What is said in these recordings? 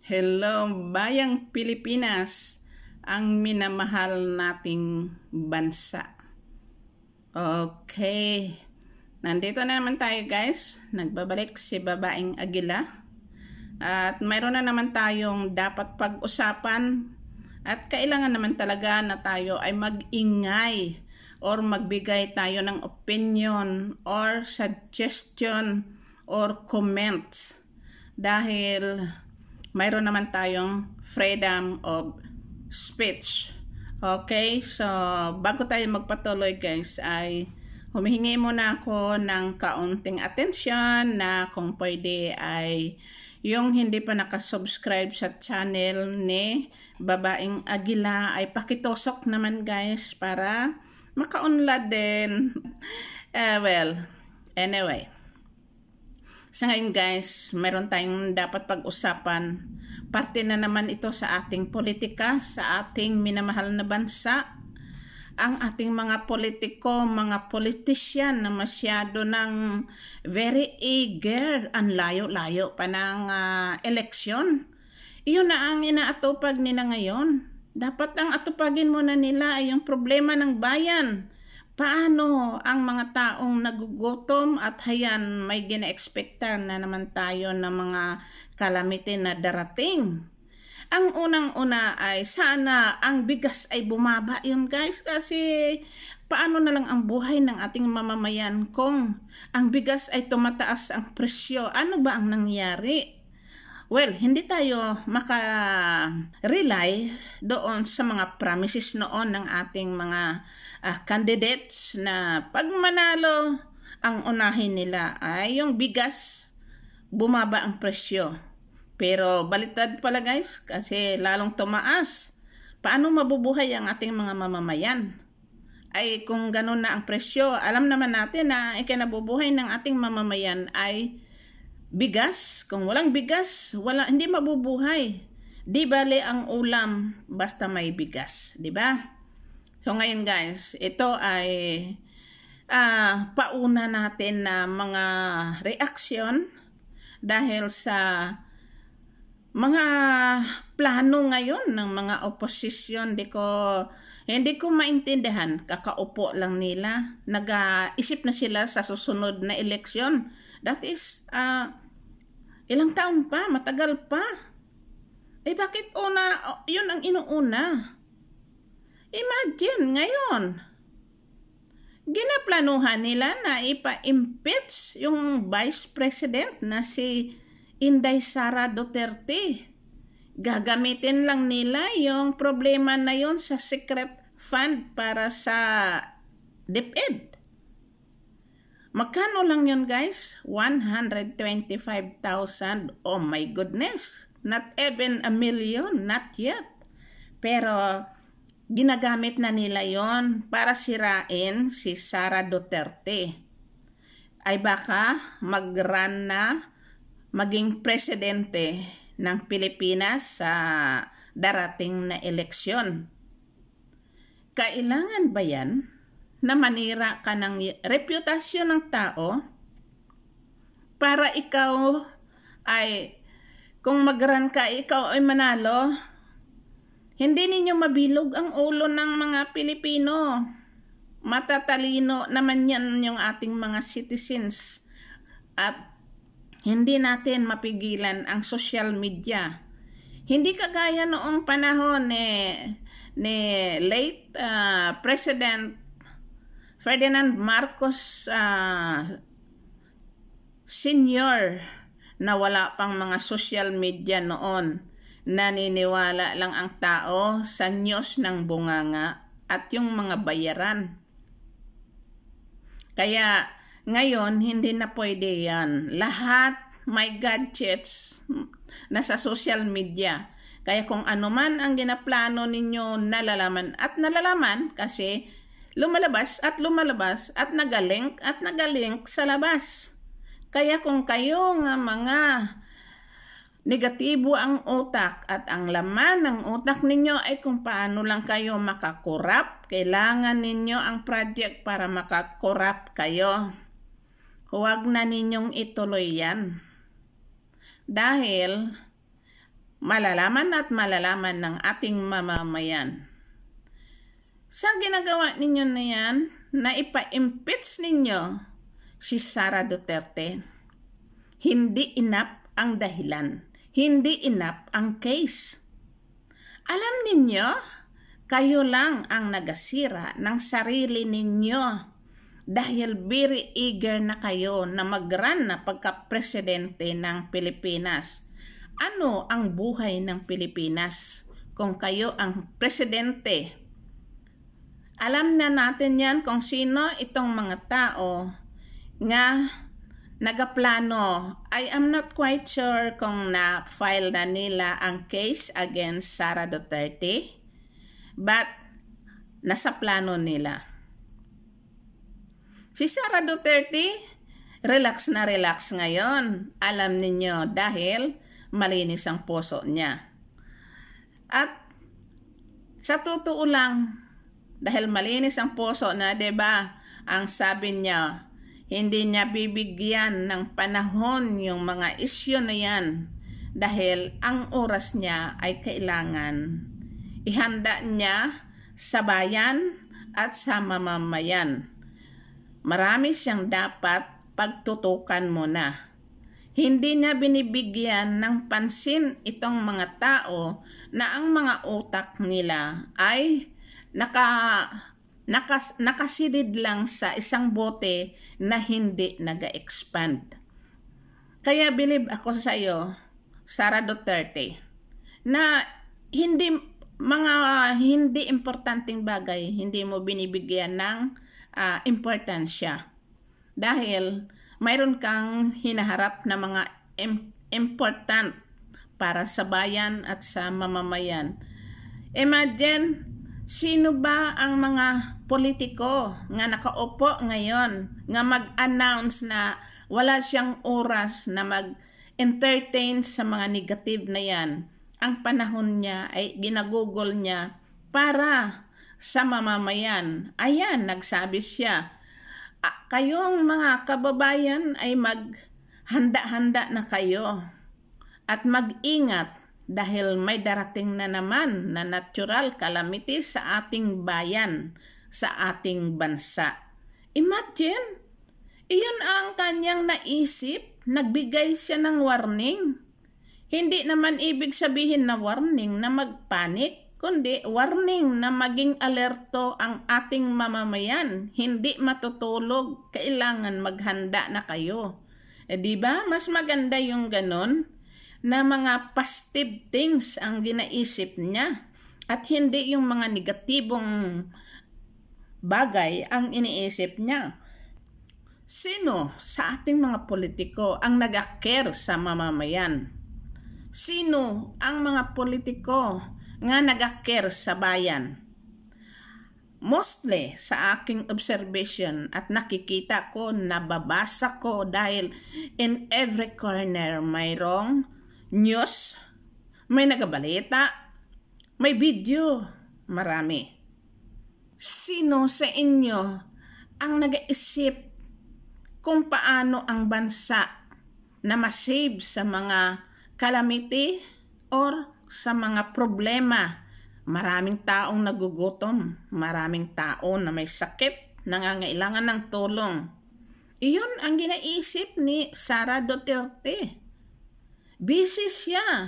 Hello, Bayang Pilipinas, ang minamahal nating bansa. Okay, nandito na naman tayo guys. Nagbabalik si Babaeng Agila. At mayroon na naman tayong dapat pag-usapan. At kailangan naman talaga na tayo ay mag-ingay or magbigay tayo ng opinion or suggestion or comments. Dahil mayroon naman tayong freedom of speech. Okay, so bago tayo magpatuloy guys ay humihingi muna ako ng kaunting atensyon na kung pwede ay yung hindi pa nakasubscribe sa channel ni Babaeng Agila ay pakitosok naman guys para makaunlad din. Well, anyway. Sa ngayon guys, meron tayong dapat pag-usapan. Parte na naman ito sa ating politika, sa ating minamahal na bansa. Ang ating mga politiko, mga politician na masyado ng very eager, ang layo-layo pa ng eleksyon. Iyon na ang inaatupag nila ngayon. Dapat ang atupagin muna nila ay yung problema ng bayan. Paano ang mga taong nagugutom at hayan may gina-expectar na naman tayo ng mga calamity na darating. Ang unang-una ay sana ang bigas ay bumaba yun guys kasi paano na lang ang buhay ng ating mamamayan kung ang bigas ay tumataas ang presyo. Ano ba ang nangyari? Well, hindi tayo maka-rely doon sa mga promises noon ng ating mga candidates na pag manalo, ang unahin nila ay yung bigas, bumaba ang presyo. Pero baliktad pala guys, kasi lalong tumaas. Paano mabubuhay ang ating mga mamamayan? Ay kung ganun na ang presyo, alam naman natin na ikinabubuhay ng ating mamamayan ay bigas. Kung walang bigas, hindi mabubuhay. Di bale ang ulam basta may bigas, di ba? So ngayon guys, ito ay pauna natin na mga reaksyon dahil sa mga plano ngayon ng mga oposisyon. Hindi ko maintindihan, kakaupo lang nila, nag-isip na sila sa susunod na eleksyon. That is, ilang taon pa, matagal pa. Bakit yun ang inuuna? Imagine ngayon, ginaplanuhan nila na ipa-impeach yung Vice President na si Inday Sara Duterte. Gagamitin lang nila yung problema na yun sa secret fund para sa DepEd. Magkano lang yun guys? 125,000. Oh my goodness. Not even a million. Not yet. Pero ginagamit na nila yon para sirain si Sara Duterte. Ay baka mag-run na maging presidente ng Pilipinas sa darating na eleksyon. Kailangan ba yan na manira ka ng reputasyon ng tao para ikaw ay, kung mag-run ka, ikaw ay manalo? Hindi ninyo mabilog ang ulo ng mga Pilipino. Matatalino naman yan yung ating mga citizens. At hindi natin mapigilan ang social media. Hindi kagaya noong panahon ni late President Ferdinand Marcos Sr. na wala pang mga social media noon. Naniniwala lang ang tao sa news ng bunganga at yung mga bayaran. Kaya ngayon hindi na pwede yan. Lahat may gadgets na sa social media. Kaya kung ano man ang ginaplano ninyo nalalaman at nalalaman kasi lumalabas at nagalink sa labas. Kaya kung kayo nga mga negatibo ang utak at ang laman ng utak ninyo ay kung paano lang kayo makakorap, kailangan ninyo ang project para makakorap kayo. Huwag na ninyong ituloy yan. Dahil malalaman at malalaman ng ating mamamayan. Sa ginagawa ninyo na yan, na ipa-impeach ninyo si Sara Duterte, hindi enough ang dahilan, hindi enough ang case. Alam ninyo, kayo lang ang nagasira ng sarili ninyo dahil very eager na kayo na mag-run na pagka-presidente ng Pilipinas. Ano ang buhay ng Pilipinas kung kayo ang presidente? Alam na natin yan kung sino itong mga tao nga nagaplano. I am not quite sure kung na-file na nila ang case against Sara Duterte, but nasa plano nila. Si Sara Duterte, relax na relax ngayon. Alam ninyo dahil malinis ang puso niya. At sa totoo lang, dahil malinis ang puso na, 'di ba? Ang sabi niya, hindi niya bibigyan ng panahon yung mga isyu na yan dahil ang oras niya ay kailangan ihanda niya sa bayan at sa mamamayan. Marami siyang dapat pagtutukan muna. Hindi niya binibigyan ng pansin itong mga tao na ang mga utak nila ay nakasilid lang sa isang bote na hindi naga-expand. Kaya believe ako sa iyo, Sara Duterte, na hindi importanteng bagay hindi mo binibigyan ng importansya. Dahil mayroon kang hinaharap na mga important para sa bayan at sa mamamayan. Imagine, sino ba ang mga politiko nga nakaupo ngayon nga mag-announce na wala siyang oras na mag-entertain sa mga negative na yan? Ang panahon niya ay ginagugol niya para sa mamamayan. Ayan, nagsabi siya, kayong mga kababayan ay maghanda-handa na kayo at mag-ingat dahil may darating na naman na natural calamity sa ating bayan, sa ating bansa. Imagine, iyon ang kanyang naisip, nagbigay siya ng warning. Hindi naman ibig sabihin na warning na magpanik, kundi warning na maging alerto ang ating mamamayan. Hindi matutulog, kailangan maghanda na kayo. Diba? Mas maganda yung ganon, na mga positive things ang ginaisip niya at hindi yung mga negatibong bagay ang iniisip niya. Sino sa ating mga politiko ang nag-care sa mamamayan? Sino ang mga politiko nga nag-care sa bayan? Mostly sa aking observation at nakikita ko, nababasa ko dahil in every corner mayroong news, may nagabalita, may video, marami. Sino sa inyo ang nag-iisip kung paano ang bansa na masave sa mga calamity or sa mga problema? Maraming taong nagugutom, maraming tao na may sakit, nangangailangan ng tulong. Iyon ang ginaisip ni Sara Duterte. Busy siya.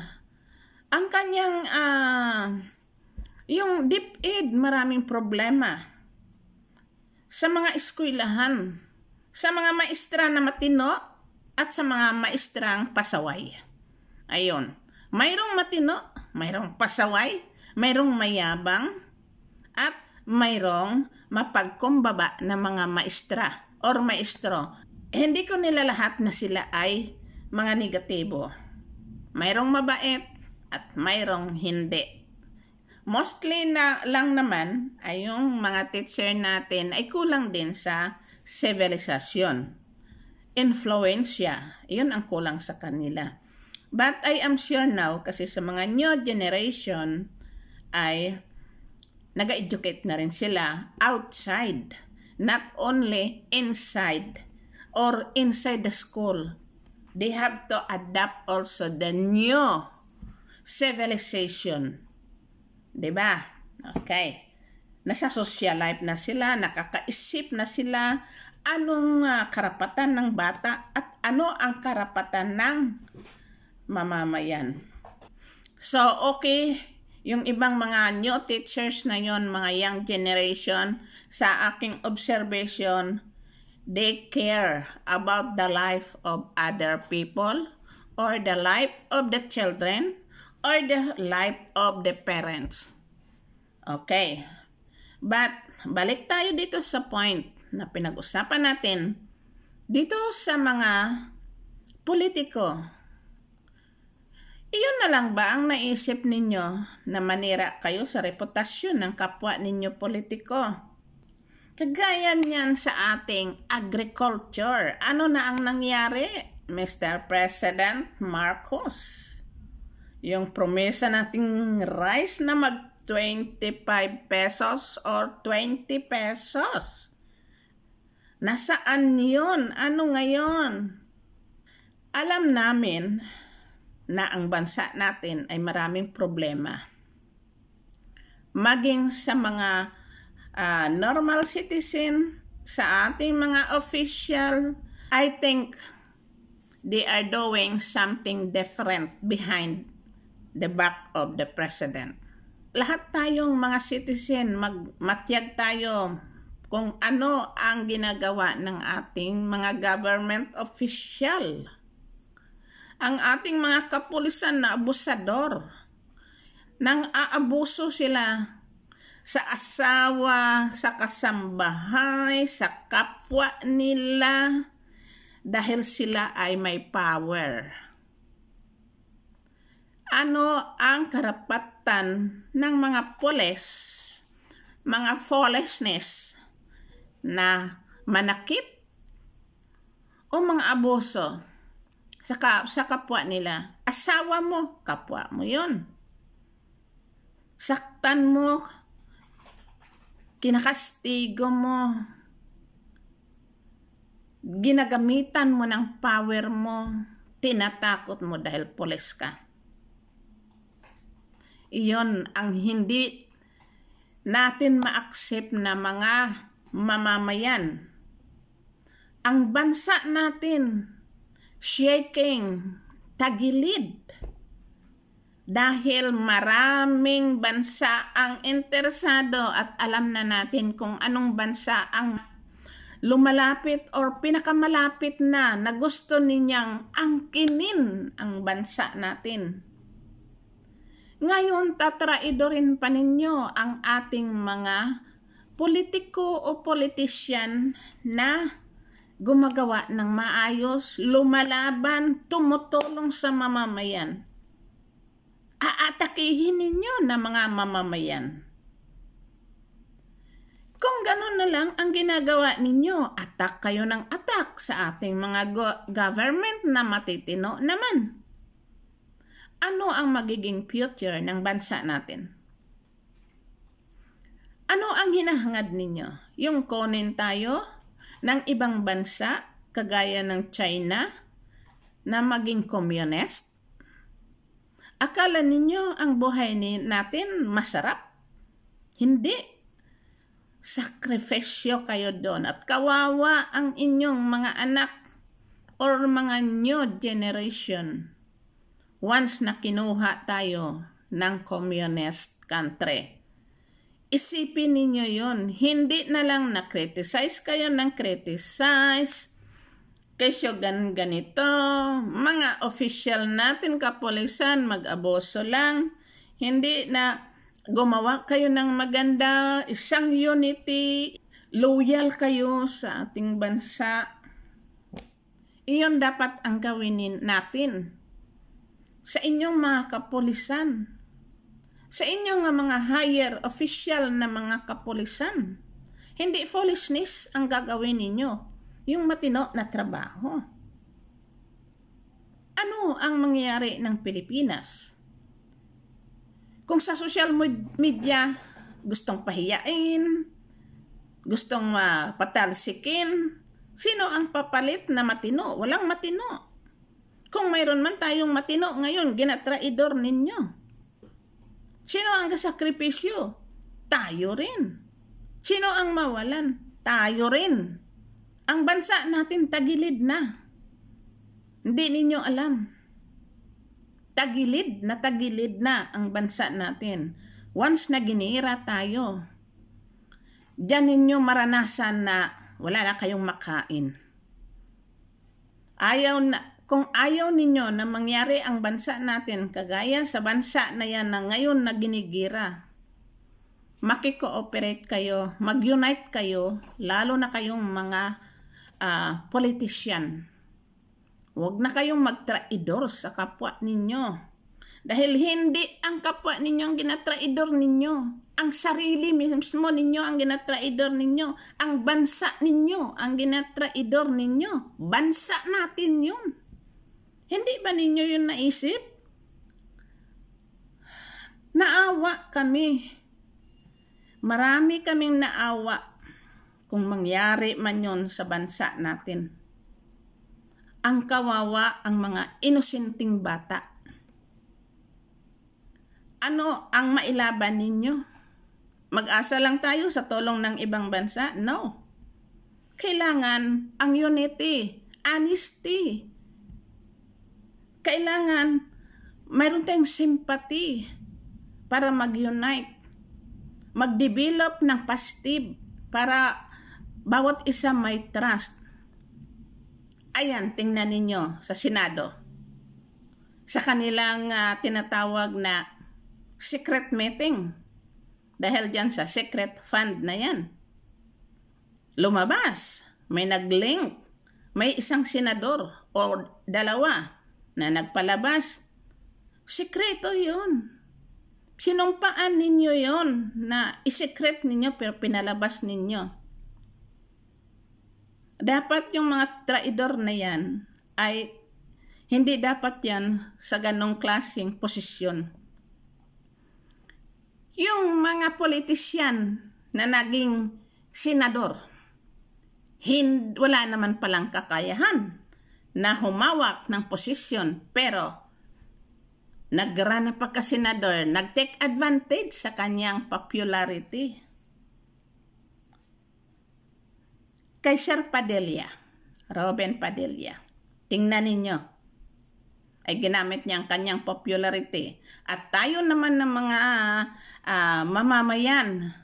Ang kanyang yung DepEd, maraming problema. Sa mga eskwelahan, sa mga maestra na matino at sa mga maestrang pasaway. Ayun, mayroong matino, mayroong pasaway, mayroong mayabang, at mayroong mapagkumbaba na mga maestra or maestro. Hindi ko nila lahat na sila ay mga negatibo. Mayroong mabait at mayroong hindi. Mostly na lang naman ay yung mga teacher natin ay kulang din sa civilization. Influensya, yun ang kulang sa kanila. But I am sure now, kasi sa mga new generation ay nag-educate na rin sila outside, not only inside or inside the school. They have to adapt also the new civilization. Diba? Okay. Nasa social life na sila, nakakaisip na sila anong karapatan ng bata at ano ang karapatan ng mamamayan. So, okay, yung ibang mga new teachers na yon, mga young generation, sa aking observation, they care about the life of other people or the life of the children or the life of the parents. Okay. But, balik tayo dito sa point na pinag-usapan natin dito sa mga politiko. Iyon na lang ba ang naisip ninyo na manira kayo sa reputasyon ng kapwa ninyo politiko? Kagaya niyan sa ating agriculture. Ano na ang nangyari, Mr. President Marcos? Yung promesa nating rice na mag 25 pesos or 20 pesos. Nasaan yun? Ano ngayon? Alam namin na ang bansa natin ay maraming problema. Maging sa mga normal citizen, sa ating mga official, I think they are doing something different behind the back of the president. Lahat tayong mga citizen, matiyag tayo kung ano ang ginagawa ng ating mga government official. Ang ating mga kapulisan na abusador, nang aabuso sila sa asawa, sa kasambahay, sa kapwa nila, dahil sila ay may power. Ano ang karapatan ng mga pulis, mga foolishness na manakit o mga abuso sa kapwa nila? Asawa mo, kapwa mo yun. Saktan mo, kinakastigo mo, ginagamitan mo ng power mo, tinatakot mo dahil pulis ka. Iyon ang hindi natin ma-accept na mga mamamayan. Ang bansa natin shaking, tagilid. Dahil maraming bansa ang interesado at alam na natin kung anong bansa ang lumalapit or pinakamalapit na gusto ninyang angkinin ang bansa natin. Ngayon, tatraidorin pa ninyo ang ating mga politiko o politician na gumagawa ng maayos, lumalaban, tumutulong sa mamamayan. Aatakihin ninyo na mga mamamayan. Kung ganun na lang ang ginagawa ninyo, atak kayo ng atak sa ating mga government na matitino naman. Ano ang magiging future ng bansa natin? Ano ang hinahangad ninyo? Yung kunin tayo ng ibang bansa, kagaya ng China, na maging communist? Akala ninyo ang buhay natin masarap? Hindi. Sakripisyo kayo doon at kawawa ang inyong mga anak or mga new generation. Once na kinuha tayo ng communist country, isipin ninyo yun. Hindi na lang na-criticize kayo ng criticize. Kesyo ganito, mga official natin, kapulisan, mag-abuso lang. Hindi na gumawa kayo ng maganda, isang unity, loyal kayo sa ating bansa. Iyon dapat ang gawin natin. Sa inyong mga kapulisan, sa inyong mga higher official na mga kapulisan, hindi foolishness ang gagawin ninyo, yung matino na trabaho. Ano ang mangyayari ng Pilipinas? Kung sa social media, gustong pahiyain, gustong patalsikin, sino ang papalit na matino? Walang matino. Kung mayroon man tayong matino ngayon, ginatraidor ninyo. Sino ang kasakripisyo? Tayo rin. Sino ang mawalan? Tayo rin. Ang bansa natin tagilid na. Hindi ninyo alam. Tagilid na ang bansa natin. Once na ginira tayo, diyan ninyo maranasan na wala na kayong makain. Kung ayaw ninyo na mangyari ang bansa natin kagaya sa bansa na yan na ngayon na ginigira, makikooperate kayo, mag-unite kayo, lalo na kayong mga politician. Huwag na kayong magtraidor sa kapwa ninyo. Dahil hindi ang kapwa ninyo ang ginatraidor ninyo. Ang sarili mismo ninyo ang ginatraidor ninyo. Ang bansa ninyo ang ginatraidor ninyo. Bansa natin yun. Hindi ba ninyo yun naisip? Naawa kami. Marami kaming naawa kung mangyari man yun sa bansa natin. Ang kawawa ang mga inosenteng bata. Ano ang mailaban ninyo? Mag-asa lang tayo sa tulong ng ibang bansa? No. Kailangan ang unity, honesty. Kailangan mayroon tayong sympathy para mag-unite. Mag-develop ng positive para bawat isa may trust. Ayan, tingnan ninyo sa Senado. Sa kanilang tinatawag na secret meeting. Dahil dyan sa secret fund na yan. Lumabas, may nag-link, may isang senador o dalawa na nagpalabas. Sekreto yun. Sinumpaan ninyo yon na isekret ninyo pero pinalabas ninyo. Dapat yung mga traidor na yan ay hindi dapat yan sa ganong klaseng posisyon. Yung mga politisyan na naging senador, wala naman palang kakayahan na humawak ng posisyon pero nagrana pa ka senador, nag-take advantage sa kanyang popularity. Kay Sir Padilla, Robin Padilla, tingnan ninyo, ay ginamit niya ang kanyang popularity. At tayo naman ng mga mamamayan,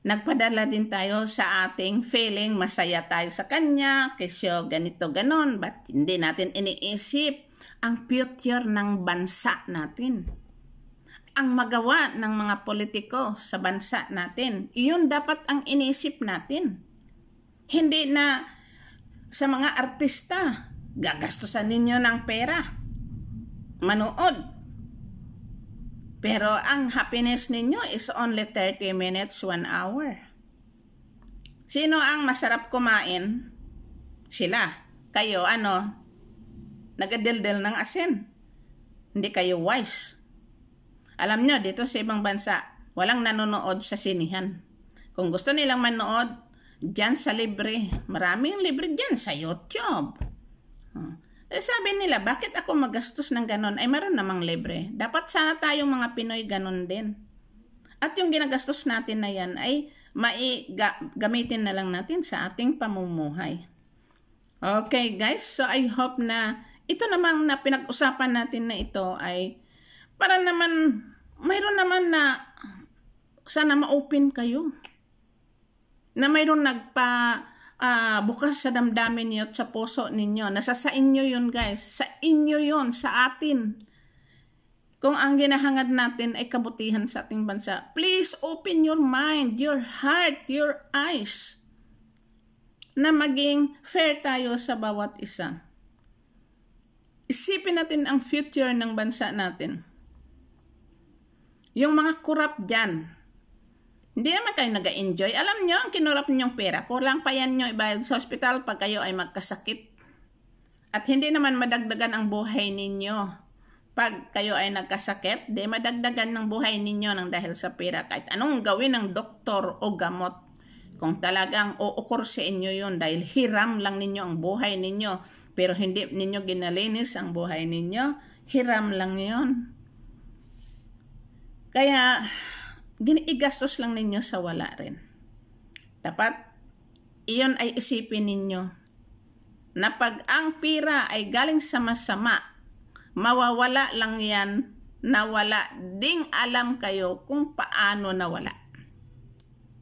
nagpadala din tayo sa ating feeling, masaya tayo sa kanya, kasi ganito ganon, but hindi natin iniisip ang future ng bansa natin. Ang magawa ng mga politiko sa bansa natin, iyon dapat ang iniisip natin. Hindi na sa mga artista, gagastusan ninyo ng pera, manood. Pero ang happiness ninyo is only 30 minutes, 1 hour. Sino ang masarap kumain? Sila. Kayo, nagadildil ng asin. Hindi kayo wise. Alam nyo, dito sa ibang bansa, walang nanonood sa sinihan. Kung gusto nilang manood, dyan sa libre. Maraming libre dyan sa YouTube. Sabi nila, bakit ako magastos ng ganon? Ay meron namang libre. Dapat sana tayong mga Pinoy ganon din. At yung ginagastos natin na yan ay gamitin na lang natin sa ating pamumuhay. Okay guys, so I hope na ito namang na pinag-usapan natin na ito ay para naman, mayroon naman na sana ma-open kayo. Na mayroon bukas sa damdamin niyo at sa puso ninyo. Nasa sa inyo yun guys. Sa inyo yun. Sa atin. Kung ang ginahangad natin ay kabutihan sa ating bansa, please open your mind, your heart, your eyes. Na maging fair tayo sa bawat isa. Isipin natin ang future ng bansa natin. Yung mga corrupt dyan, hindi naman kayo nag-enjoy. Alam nyo, ang kinurap ninyong pera, kulang pa yan nyo ibayad sa hospital pag kayo ay magkasakit. At hindi naman madagdagan ang buhay ninyo. Pag kayo ay nagkasakit, di madagdagan ng buhay ninyo ng dahil sa pera. Kahit anong gawin ng doktor o gamot. Kung talagang uukor sa inyo yun dahil hiram lang ninyo ang buhay ninyo. pero hindi ninyo ginalinis ang buhay ninyo, hiram lang yon. Kaya, igastos lang ninyo sa wala rin. Dapat, iyon ay isipin ninyo na pag ang pira ay galing sa masama, mawawala lang yan na wala ding alam kayo kung paano nawala.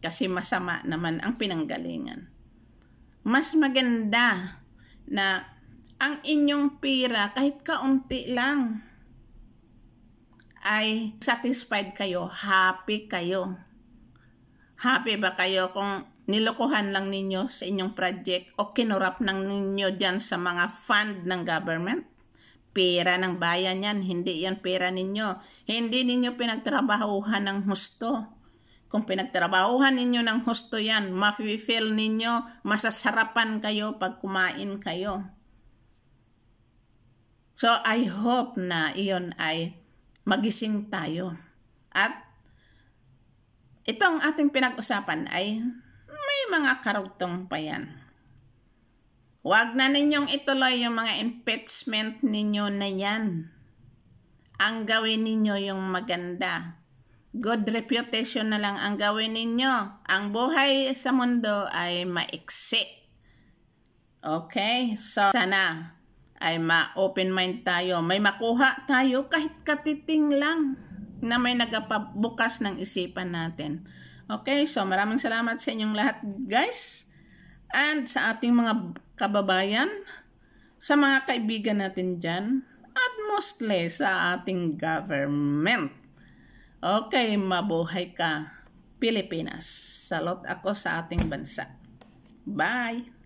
Kasi masama naman ang pinanggalingan. Mas maganda na ang inyong pira kahit kaunti lang ay satisfied kayo, happy kayo. Happy ba kayo kung nilokohan lang ninyo sa inyong project o kinurap ng ninyo dyan sa mga fund ng government? Pera ng bayan yan, hindi yan pera ninyo. Hindi ninyo pinagtrabahuhan ng husto. Kung pinagtrabahuhan ninyo ng husto yan, ma-feel ninyo, masasarapan kayo pag kumain kayo. So I hope na iyon ay magising tayo. At itong ating pinag-usapan ay may mga karugtong pa yan. Huwag na ninyong ituloy yung mga impeachment ninyo na yan. Ang gawin ninyo yung maganda. Good reputation na lang ang gawin ninyo. Ang buhay sa mundo ay maiksi. Okay? So, sana ay ma-open mind tayo. May makuha tayo kahit katiting lang na may nagapabukas ng isipan natin. Okay? So, maraming salamat sa inyong lahat, guys. And sa ating mga kababayan, sa mga kaibigan natin dyan, at mostly sa ating government. Okay, mabuhay ka, Pilipinas. Salot ako sa ating bansa. Bye!